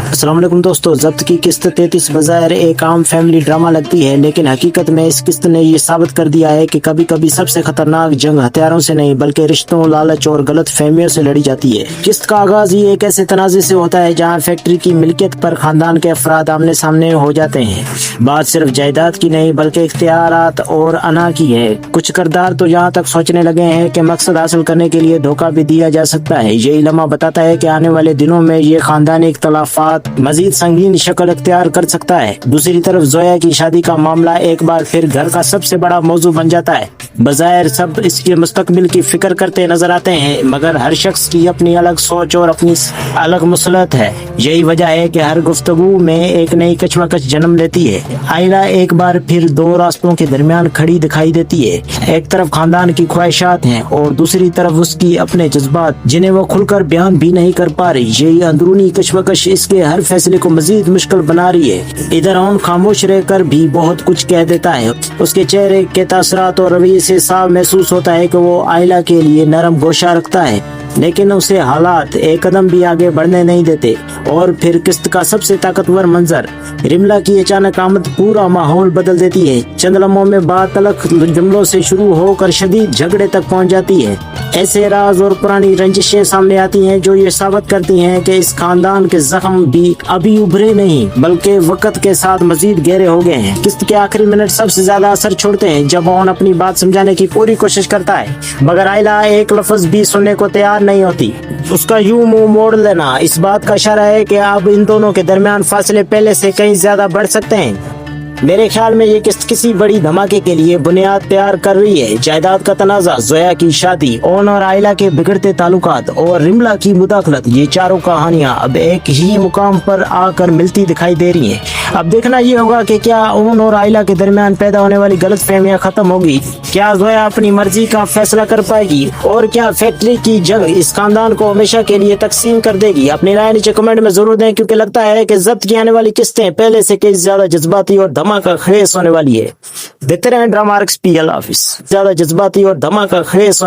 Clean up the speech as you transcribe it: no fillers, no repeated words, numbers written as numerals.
السلام علیکم دوستو، ضبط کی قسط 33 بظاہر ایک عام فیملی ڈرامہ لگتی ہے، لیکن حقیقت میں اس قسط نے یہ ثابت کر دیا ہے کہ کبھی کبھی سب سے خطرناک جنگ ہتھیاروں سے نہیں بلکہ رشتوں، لالچ اور غلط فہمیوں سے لڑی جاتی ہے۔ قسط کا آغاز ہی ایک ایسے تنازع سے ہوتا ہے جہاں فیکٹری کی ملکیت پر خاندان کے افراد آمنے سامنے ہو جاتے ہیں۔ بات صرف جائیداد کی نہیں بلکہ اختیارات اور انا کی ہے۔ کچھ کردار تو یہاں تک سوچنے لگے ہیں کہ مقصد حاصل کرنے کے لیے دھوکہ بھی دیا جا سکتا ہے۔ یہی لمحہ بتاتا ہے کہ آنے والے دنوں میں یہ خاندانی اختلافات مزید سنگین شکل اختیار کر سکتا ہے۔ دوسری طرف زویا کی شادی کا معاملہ ایک بار پھر گھر کا سب سے بڑا موضوع بن جاتا ہے۔ بظاہر سب اس کے مستقبل کی فکر کرتے نظر آتے ہیں، مگر ہر شخص کی اپنی الگ سوچ اور اپنی الگ مصلحت ہے۔ یہی وجہ ہے کہ ہر گفتگو میں ایک نئی کشمکش جنم لیتی ہے۔ آئلہ ایک بار پھر دو راستوں کے درمیان کھڑی دکھائی دیتی ہے۔ ایک طرف خاندان کی خواہشات ہیں اور دوسری طرف اس کی اپنے جذبات جنہیں وہ کھل کر بیان بھی نہیں کر پا رہی۔ یہی اندرونی کشمکش اس کے ہر فیصلے کو مزید مشکل بنا رہی ہے۔ ادھر اون خاموش رہ کر بھی بہت کچھ کہہ دیتا ہے۔ اس کے چہرے کے تاثرات اور رویے سے صاف محسوس ہوتا ہے کہ وہ آئلہ کے لیے نرم گوشہ رکھتا ہے، لیکن اسے حالات ایک قدم بھی آگے بڑھنے نہیں دیتے۔ اور پھر قسط کا سب سے طاقتور منظر، رملا کی اچانک آمد پورا ماحول بدل دیتی ہے۔ چند لمحوں میں بات تلخ جملوں سے شروع ہو کر شدید جھگڑے تک پہنچ جاتی ہے۔ ایسے راز اور پرانی رنجشیں سامنے آتی ہیں جو یہ ثابت کرتی ہیں کہ اس خاندان کے زخم بھی ابھی ابھرے نہیں بلکہ وقت کے ساتھ مزید گہرے ہو گئے ہیں۔ قسط کے آخری منٹ سب سے زیادہ اثر چھوڑتے ہیں جب اون اپنی بات سمجھانے کی پوری کوشش کرتا ہے، مگر آئلہ ایک لفظ بھی سننے کو تیار نہیں ہوتی۔ اس کا یوں منہ موڑ لینا اس بات کا اشارہ ہے کہ اب ان دونوں کے درمیان فاصلے پہلے سے کہیں زیادہ بڑھ سکتے ہیں۔ میرے خیال میں یہ قسط کسی بڑی دھماکے کے لیے بنیاد تیار کر رہی ہے۔ جائیداد کا تنازع، زویا کی شادی، اون اور آئلہ کے بگڑتے تعلقات اور رملا کی مداخلت، یہ چاروں کہانیاں اب ایک ہی مقام پر آ کر ملتی دکھائی دے رہی ہیں۔ اب دیکھنا یہ ہوگا کہ کیا اون اور آئلہ کے درمیان پیدا ہونے والی غلط فہمیاں ختم ہوگی، کیا زویا اپنی مرضی کا فیصلہ کر پائے گی، اور کیا فیکٹری کی جنگ اس خاندان کو ہمیشہ کے لیے تقسیم کر دے گی۔ اپنی رائے نیچے کمنٹ میں ضرور دیں، کیونکہ لگتا ہے کہ ضبط کی آنے والی قسطیں پہلے سے کئی زیادہ جذباتی اور دھماکہ خیز ہونے والی ہے۔ دیکھتے رہیں ڈرامہ RXP۔ اللہ حافظ۔ زیادہ جذباتی اور دھماکہ خیز